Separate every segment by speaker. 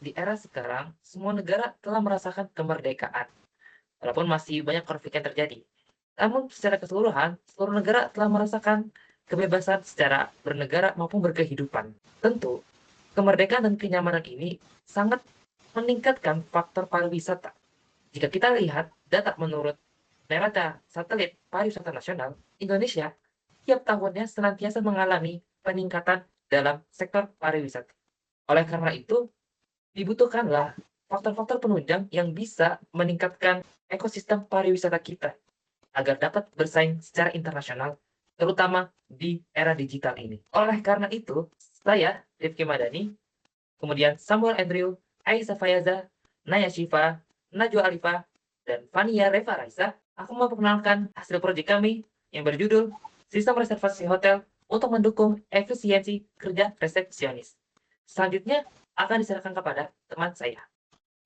Speaker 1: di era sekarang, semua negara telah merasakan kemerdekaan, walaupun masih banyak konflik yang terjadi. Namun secara keseluruhan, seluruh negara telah merasakan kebebasan secara bernegara maupun berkehidupan. Tentu, kemerdekaan dan kenyamanan ini sangat meningkatkan faktor pariwisata. Jika kita lihat data menurut Neraca Satelit Pariwisata Nasional, Indonesia tiap tahunnya senantiasa mengalami peningkatan dalam sektor pariwisata. Oleh karena itu, dibutuhkanlah faktor-faktor penunjang yang bisa meningkatkan ekosistem pariwisata kita agar dapat bersaing secara internasional, terutama di era digital ini. Oleh karena itu, saya, Rifki Madani, kemudian Samuel Andrew, Aisyah Fayaza, Naya Shifa, Najwa Alifa, dan Fania Reva Raisa, aku mau memperkenalkan hasil proyek kami yang berjudul Sistem Reservasi Hotel untuk mendukung efisiensi kerja resepsionis. Selanjutnya akan diserahkan kepada teman saya.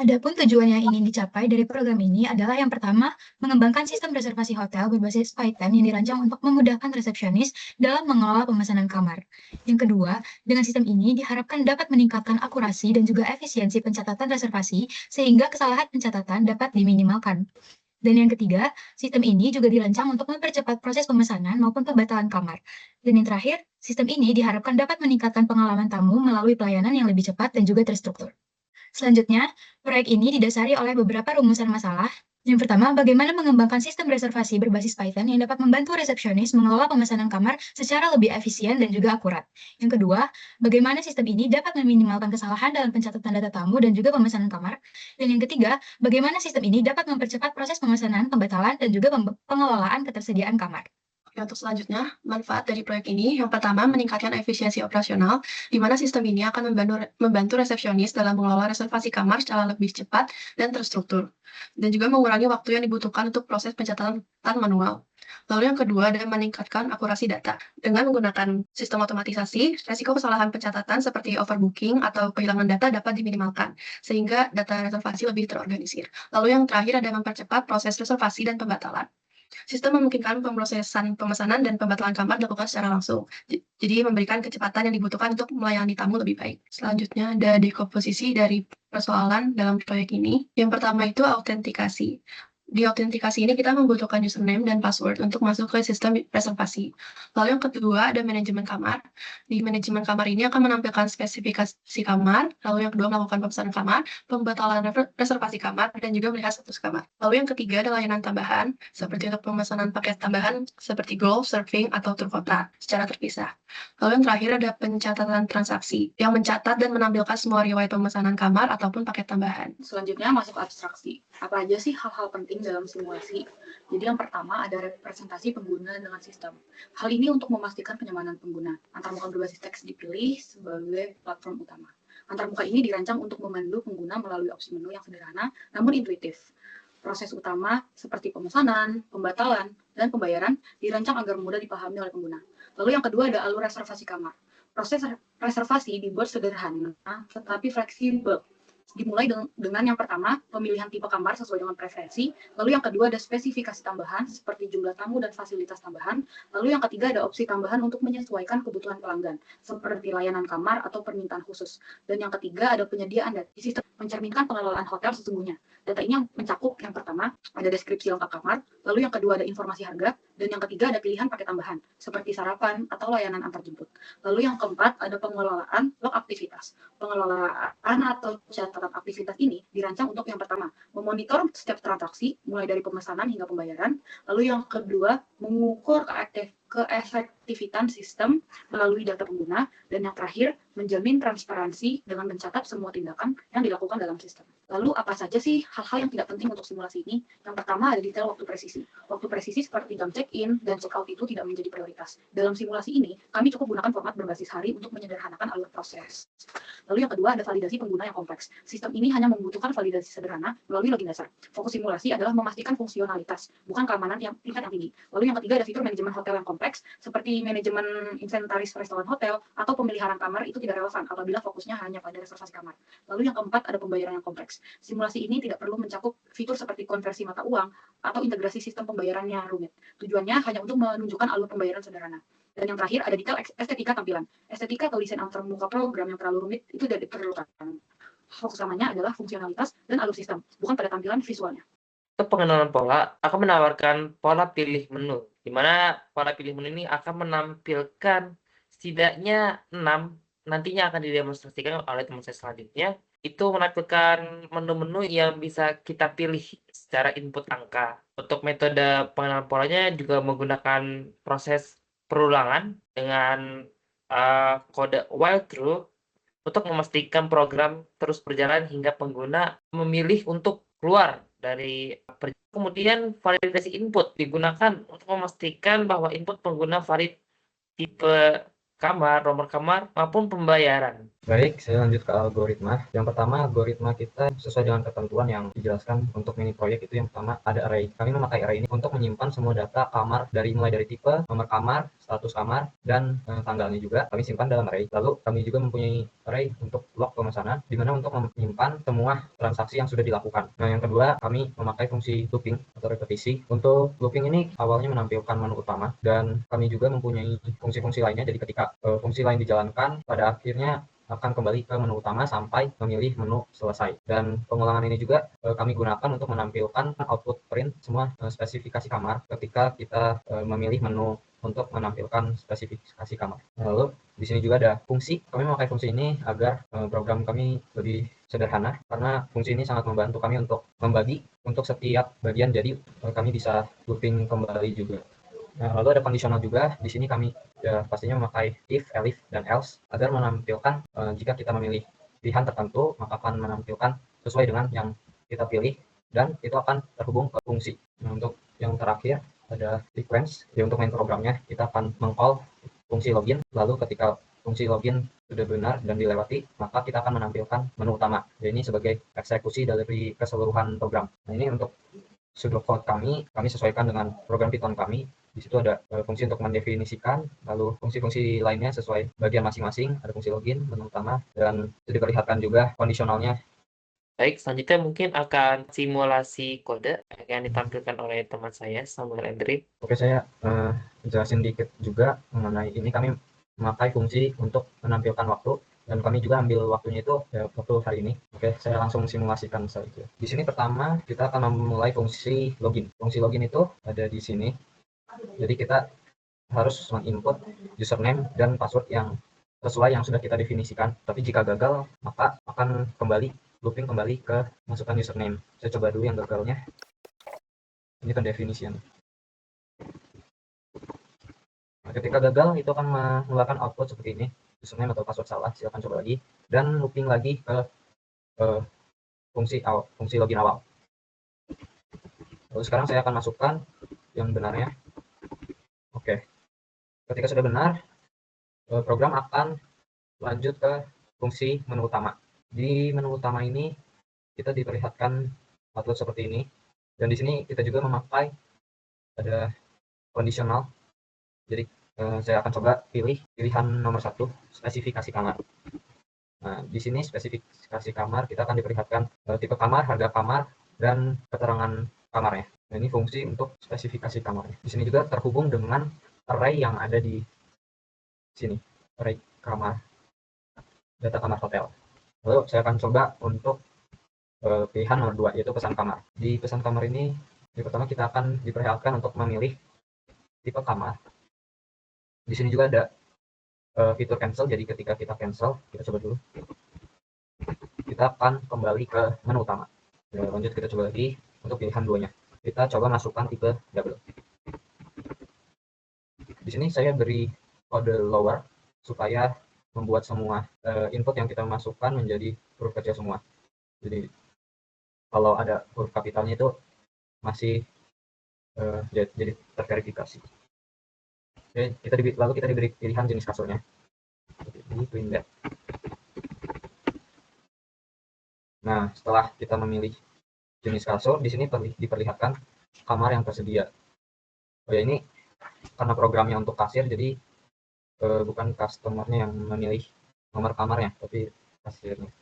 Speaker 2: Adapun tujuan yang ingin dicapai dari program ini adalah yang pertama, mengembangkan sistem reservasi hotel berbasis Python yang dirancang untuk memudahkan resepsionis dalam mengelola pemesanan kamar. Yang kedua, dengan sistem ini diharapkan dapat meningkatkan akurasi dan juga efisiensi pencatatan reservasi sehingga kesalahan pencatatan dapat diminimalkan. Dan yang ketiga, sistem ini juga dirancang untuk mempercepat proses pemesanan maupun pembatalan kamar. Dan yang terakhir, sistem ini diharapkan dapat meningkatkan pengalaman tamu melalui pelayanan yang lebih cepat dan juga terstruktur. Selanjutnya, proyek ini didasari oleh beberapa rumusan masalah. Yang pertama, bagaimana mengembangkan sistem reservasi berbasis Python yang dapat membantu resepsionis mengelola pemesanan kamar secara lebih efisien dan juga akurat. Yang kedua, bagaimana sistem ini dapat meminimalkan kesalahan dalam pencatatan data tamu dan juga pemesanan kamar. Dan yang ketiga, bagaimana sistem ini dapat mempercepat proses pemesanan, pembatalan, dan juga pengelolaan ketersediaan kamar.
Speaker 3: Oke, untuk selanjutnya, manfaat dari proyek ini yang pertama meningkatkan efisiensi operasional, di mana sistem ini akan membantu resepsionis dalam mengelola reservasi kamar secara lebih cepat dan terstruktur, dan juga mengurangi waktu yang dibutuhkan untuk proses pencatatan manual. Lalu yang kedua adalah meningkatkan akurasi data. Dengan menggunakan sistem otomatisasi, resiko kesalahan pencatatan seperti overbooking atau kehilangan data dapat diminimalkan, sehingga data reservasi lebih terorganisir. Lalu yang terakhir adalah mempercepat proses reservasi dan pembatalan. Sistem memungkinkan pemrosesan pemesanan dan pembatalan kamar dilakukan secara langsung. Jadi memberikan kecepatan yang dibutuhkan untuk melayani tamu lebih baik. Selanjutnya ada dekomposisi dari persoalan dalam proyek ini. Yang pertama itu autentikasi. Di autentikasi ini kita membutuhkan username dan password untuk masuk ke sistem reservasi. Lalu yang kedua ada manajemen kamar. Di manajemen kamar ini akan menampilkan spesifikasi kamar, lalu yang kedua melakukan pemesanan kamar, pembatalan reservasi kamar, dan juga melihat status kamar. Lalu yang ketiga ada layanan tambahan, seperti untuk pemesanan paket tambahan seperti golf, surfing, atau tur kota secara terpisah. Lalu yang terakhir ada pencatatan transaksi, yang mencatat dan menampilkan semua riwayat pemesanan kamar ataupun paket tambahan.
Speaker 4: Selanjutnya masuk ke abstraksi. Apa aja sih hal-hal penting dalam simulasi? Jadi yang pertama ada representasi pengguna dengan sistem. Hal ini untuk memastikan kenyamanan pengguna. Antarmuka berbasis teks dipilih sebagai platform utama. Antarmuka ini dirancang untuk memandu pengguna melalui opsi menu yang sederhana namun intuitif. Proses utama seperti pemesanan, pembatalan, dan pembayaran dirancang agar mudah dipahami oleh pengguna. Lalu yang kedua ada alur reservasi kamar. Proses reservasi dibuat sederhana tetapi fleksibel. Dimulai dengan yang pertama, pemilihan tipe kamar sesuai dengan preferensi. Lalu yang kedua ada spesifikasi tambahan seperti jumlah tamu dan fasilitas tambahan. Lalu yang ketiga ada opsi tambahan untuk menyesuaikan kebutuhan pelanggan seperti layanan kamar atau permintaan khusus. Dan yang ketiga ada penyediaan data. Sistem mencerminkan pengelolaan hotel sesungguhnya. Data ini yang mencakup yang pertama ada deskripsi lengkap kamar, lalu yang kedua ada informasi harga, dan yang ketiga ada pilihan paket tambahan seperti sarapan atau layanan antar jemput. Lalu yang keempat ada pengelolaan log aktivitas. Pengelolaan atau catatan aktivitas ini dirancang untuk yang pertama memonitor setiap transaksi mulai dari pemesanan hingga pembayaran. Lalu yang kedua mengukur keefektifan sistem melalui data pengguna, dan yang terakhir menjamin transparansi dengan mencatat semua tindakan yang dilakukan dalam sistem. Lalu apa saja sih hal-hal yang tidak penting untuk simulasi ini? Yang pertama ada detail waktu presisi. Waktu presisi seperti jam check-in dan check-out itu tidak menjadi prioritas. Dalam simulasi ini, kami cukup gunakan format berbasis hari untuk menyederhanakan alur proses. Lalu yang kedua ada validasi pengguna yang kompleks. Sistem ini hanya membutuhkan validasi sederhana melalui login dasar. Fokus simulasi adalah memastikan fungsionalitas, bukan keamanan yang tingkat yang tinggi. Lalu yang ketiga ada fitur manajemen hotel yang kompleks, seperti manajemen inventaris restoran hotel atau pemeliharaan kamar itu tidak relevan apabila fokusnya hanya pada reservasi kamar. Lalu yang keempat ada pembayaran yang kompleks. Simulasi ini tidak perlu mencakup fitur seperti konversi mata uang atau integrasi sistem pembayarannya rumit. Tujuannya hanya untuk menunjukkan alur pembayaran sederhana. Dan yang terakhir ada detail estetika tampilan. Estetika atau desain antarmuka program yang terlalu rumit itu tidak diperlukan. hal utamanya adalah fungsionalitas dan alur sistem, bukan pada tampilan visualnya.
Speaker 1: Untuk pengenalan pola akan menawarkan pola pilih menu, di mana pola pilih menu ini akan menampilkan setidaknya 6, nantinya akan didemonstrasikan oleh teman saya selanjutnya, itu menampilkan menu-menu yang bisa kita pilih secara input angka. Untuk metode pengenalan polanya juga menggunakan proses perulangan dengan kode while true untuk memastikan program terus berjalan hingga pengguna memilih untuk keluar dari kemudian validasi input digunakan untuk memastikan bahwa input pengguna valid tipe kamar, nomor kamar, maupun pembayaran.
Speaker 5: Baik, saya lanjut ke algoritma. Yang pertama, algoritma kita sesuai dengan ketentuan yang dijelaskan untuk mini proyek itu. Yang pertama ada array. Kami memakai array ini untuk menyimpan semua data kamar mulai dari tipe, nomor kamar, status kamar, dan tanggalnya juga kami simpan dalam array. Lalu kami juga mempunyai array untuk log pemesanan, di mana untuk menyimpan semua transaksi yang sudah dilakukan. Nah, yang kedua, kami memakai fungsi looping atau repetisi. Untuk looping ini awalnya menampilkan menu utama, dan kami juga mempunyai fungsi-fungsi lainnya. Jadi ketika fungsi lain dijalankan, pada akhirnya akan kembali ke menu utama sampai memilih menu selesai. Dan pengulangan ini juga kami gunakan untuk menampilkan output print semua spesifikasi kamar ketika kita memilih menu untuk menampilkan spesifikasi kamar. Lalu di sini juga ada fungsi. Kami memakai fungsi ini agar program kami lebih sederhana, karena fungsi ini sangat membantu kami untuk membagi untuk setiap bagian, jadi kami bisa looping kembali juga. Nah, lalu ada kondisional juga. Di sini kami pastinya memakai if, elif, dan else agar menampilkan jika kita memilih pilihan tertentu, maka akan menampilkan sesuai dengan yang kita pilih, dan itu akan terhubung ke fungsi. Nah, untuk yang terakhir ada sequence. Jadi untuk main programnya kita akan mengcall fungsi login, lalu ketika fungsi login sudah benar dan dilewati, maka kita akan menampilkan menu utama. Jadi ini sebagai eksekusi dari keseluruhan program. Nah, ini untuk pseudocode kami sesuaikan dengan program Python kami. Di situ ada fungsi untuk mendefinisikan, lalu fungsi-fungsi lainnya sesuai bagian masing-masing. Ada fungsi login, menu utama, dan itu diperlihatkan juga kondisionalnya.
Speaker 1: Baik, selanjutnya mungkin akan simulasi kode yang ditampilkan oleh teman saya, Samuel Endri.
Speaker 5: Oke, saya jelasin dikit juga mengenai ini. Kami memakai fungsi untuk menampilkan waktu, dan kami juga ambil waktunya itu waktu hari ini. Oke, saya langsung simulasikan saja. Di sini pertama kita akan memulai fungsi login. Fungsi login itu ada di sini. Jadi kita harus menginput username dan password yang sesuai yang sudah kita definisikan. Tapi jika gagal, maka akan looping kembali ke masukkan username. Saya coba dulu yang gagalnya. Ini kan definisian. Nah, ketika gagal, itu akan mengeluarkan output seperti ini. Username atau password salah, silakan coba lagi. Dan looping lagi ke fungsi login awal. Lalu sekarang saya akan masukkan yang benarnya. Oke, ketika sudah benar, program akan lanjut ke fungsi menu utama. Di menu utama ini kita diperlihatkan output seperti ini, dan di sini kita juga memakai ada kondisional. Jadi saya akan coba pilihan nomor 1, spesifikasi kamar. Nah, di sini spesifikasi kamar kita akan diperlihatkan tipe kamar, harga kamar, dan keterangan kamarnya. Nah, ini fungsi untuk spesifikasi kamarnya. Di sini juga terhubung dengan array yang ada di sini, array kamar, data kamar hotel. Lalu saya akan coba untuk pilihan nomor 2, yaitu pesan kamar. Di pesan kamar ini, yang pertama kita akan diperlihatkan untuk memilih tipe kamar. Di sini juga ada fitur cancel, jadi ketika kita cancel, kita coba dulu, kita akan kembali ke menu utama. Ya, lanjut kita coba lagi untuk pilihan 2-nya. Kita coba masukkan tipe double. Di sini saya beri kode lower supaya membuat semua input yang kita masukkan menjadi huruf kecil semua. Jadi kalau ada huruf kapitalnya itu masih jadi terverifikasi. Oke, lalu kita diberi pilihan jenis kasurnya. Ini twin bed. Nah, setelah kita memilih jenis kasur, di sini diperlihatkan kamar yang tersedia. Oh ya, ini karena programnya untuk kasir, jadi bukan customer-nya yang memilih nomor kamarnya, tapi kasirnya.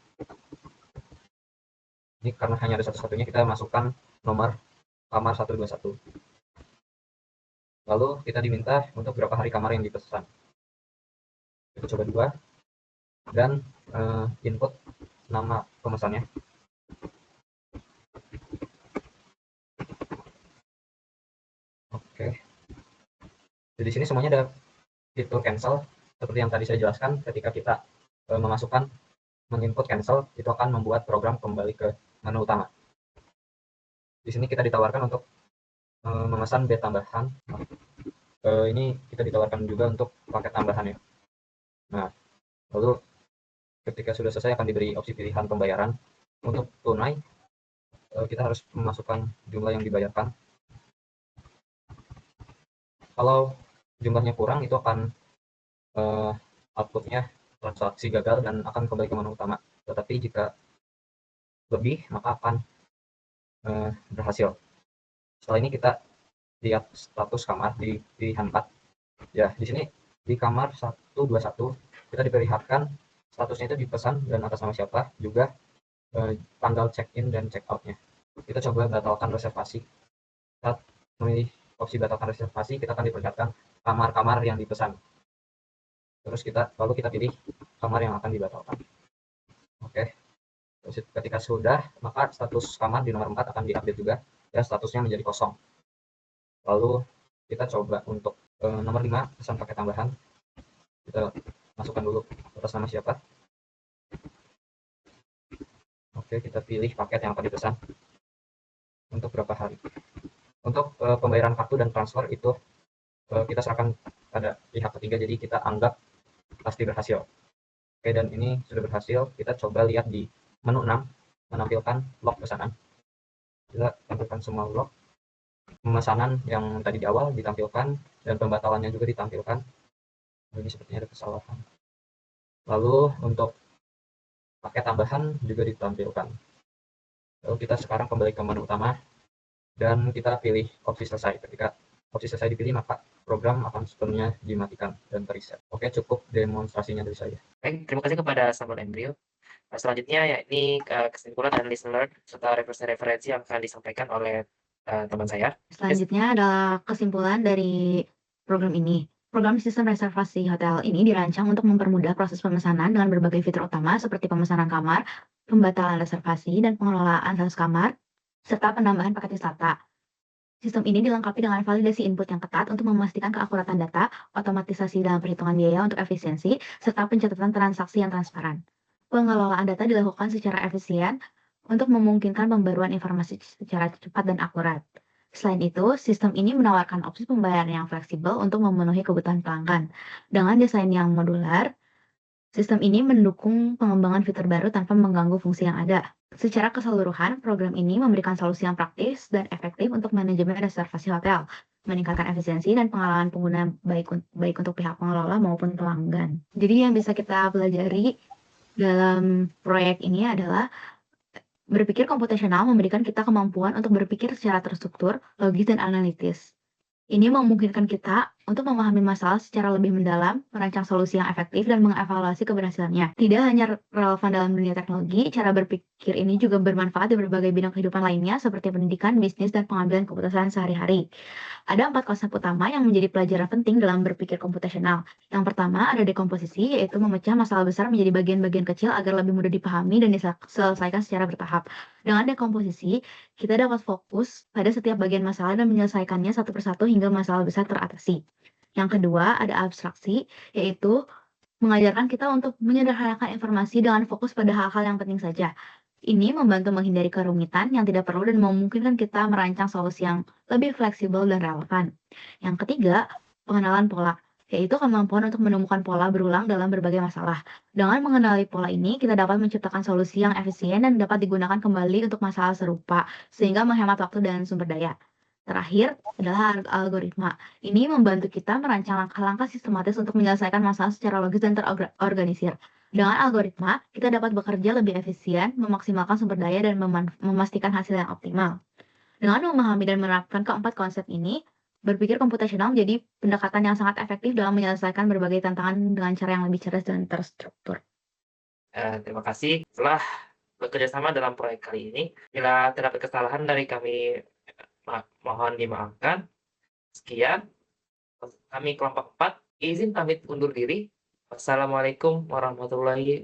Speaker 5: Ini karena hanya ada satu-satunya, kita masukkan nomor kamar 121. Lalu kita diminta untuk berapa hari kamar yang dipesan. Kita coba 2, dan input nama pemesannya. Oke. Jadi di sini semuanya ada fitur cancel seperti yang tadi saya jelaskan. Ketika kita memasukkan menginput cancel, itu akan membuat program kembali ke menu utama. Di sini kita ditawarkan untuk memesan bed tambahan. Ini kita ditawarkan juga untuk paket tambahan ya. Nah, lalu ketika sudah selesai akan diberi opsi pilihan pembayaran. Untuk tunai, kita harus memasukkan jumlah yang dibayarkan. Kalau jumlahnya kurang, itu akan outputnya transaksi gagal dan akan kembali ke menu utama. Tetapi jika lebih, maka akan berhasil. Setelah ini kita lihat status kamar di pilihan 4. Ya, di sini di kamar 121 kita diperlihatkan statusnya itu dipesan dan atas nama siapa, juga tanggal check-in dan check-out-nya. Kita coba batalkan reservasi. Saat memilih opsi batalkan reservasi, kita akan diperlihatkan kamar-kamar yang dipesan. Terus lalu kita pilih kamar yang akan dibatalkan. Oke. Terus ketika sudah, maka status kamar di nomor 4 akan diupdate juga dan statusnya menjadi kosong. Lalu kita coba untuk nomor 5, pesan paket tambahan. Kita masukkan dulu atas nama siapa. Oke, kita pilih paket yang akan dipesan untuk berapa hari. Untuk pembayaran kartu dan transfer itu kita serahkan pada pihak ketiga, jadi kita anggap pasti berhasil. Oke, dan ini sudah berhasil. Kita coba lihat di menu 6, menampilkan log pesanan. Kita tampilkan semua log pemesanan yang tadi di awal ditampilkan, dan pembatalannya juga ditampilkan. Ini sepertinya ada kesalahan. Lalu untuk paket tambahan juga ditampilkan. Lalu kita sekarang kembali ke menu utama dan kita pilih opsi selesai. Ketika opsi selesai dipilih, maka program akan sepenuhnya dimatikan dan terreset. Oke, cukup demonstrasinya dari saya.
Speaker 1: Baik, terima kasih kepada Samuel Embrio. Selanjutnya yakni kesimpulan dan lesson learned serta referensi yang akan disampaikan oleh teman saya.
Speaker 6: Selanjutnya adalah kesimpulan dari program ini. Program sistem reservasi hotel ini dirancang untuk mempermudah proses pemesanan dengan berbagai fitur utama seperti pemesanan kamar, pembatalan reservasi, dan pengelolaan status kamar, serta penambahan paket wisata. Sistem ini dilengkapi dengan validasi input yang ketat untuk memastikan keakuratan data, otomatisasi dalam perhitungan biaya untuk efisiensi, serta pencatatan transaksi yang transparan. Pengelolaan data dilakukan secara efisien untuk memungkinkan pembaruan informasi secara cepat dan akurat. Selain itu, sistem ini menawarkan opsi pembayaran yang fleksibel untuk memenuhi kebutuhan pelanggan. Dengan desain yang modular, sistem ini mendukung pengembangan fitur baru tanpa mengganggu fungsi yang ada. Secara keseluruhan, program ini memberikan solusi yang praktis dan efektif untuk manajemen reservasi hotel, meningkatkan efisiensi dan pengalaman pengguna baik untuk pihak pengelola maupun pelanggan. Jadi yang bisa kita pelajari dalam proyek ini adalah berpikir komputasional memberikan kita kemampuan untuk berpikir secara terstruktur, logis, dan analitis. Ini memungkinkan kita untuk memahami masalah secara lebih mendalam, merancang solusi yang efektif, dan mengevaluasi keberhasilannya. Tidak hanya relevan dalam dunia teknologi, cara berpikir ini juga bermanfaat di berbagai bidang kehidupan lainnya seperti pendidikan, bisnis, dan pengambilan keputusan sehari-hari. Ada 4 konsep utama yang menjadi pelajaran penting dalam berpikir komputasional. Yang pertama ada dekomposisi, yaitu memecah masalah besar menjadi bagian-bagian kecil agar lebih mudah dipahami dan diselesaikan secara bertahap. Dengan dekomposisi, kita dapat fokus pada setiap bagian masalah dan menyelesaikannya satu persatu hingga masalah besar teratasi. Yang kedua ada abstraksi, yaitu mengajarkan kita untuk menyederhanakan informasi dengan fokus pada hal-hal yang penting saja. Ini membantu menghindari kerumitan yang tidak perlu dan memungkinkan kita merancang solusi yang lebih fleksibel dan relevan. Yang ketiga, pengenalan pola, yaitu kemampuan untuk menemukan pola berulang dalam berbagai masalah. Dengan mengenali pola ini, kita dapat menciptakan solusi yang efisien dan dapat digunakan kembali untuk masalah serupa, sehingga menghemat waktu dan sumber daya. Terakhir adalah algoritma. Ini membantu kita merancang langkah-langkah sistematis untuk menyelesaikan masalah secara logis dan terorganisir. Dengan algoritma, kita dapat bekerja lebih efisien, memaksimalkan sumber daya, dan memastikan hasil yang optimal. Dengan memahami dan menerapkan keempat konsep ini, berpikir komputasional menjadi pendekatan yang sangat efektif dalam menyelesaikan berbagai tantangan dengan cara yang lebih cerdas dan terstruktur.
Speaker 1: Terima kasih. Setelah bekerjasama dalam proyek kali ini, bila terdapat kesalahan dari kami, mohon dimaafkan. Sekian, kami kelompok 4, izin pamit undur diri. Wassalamualaikum warahmatullahi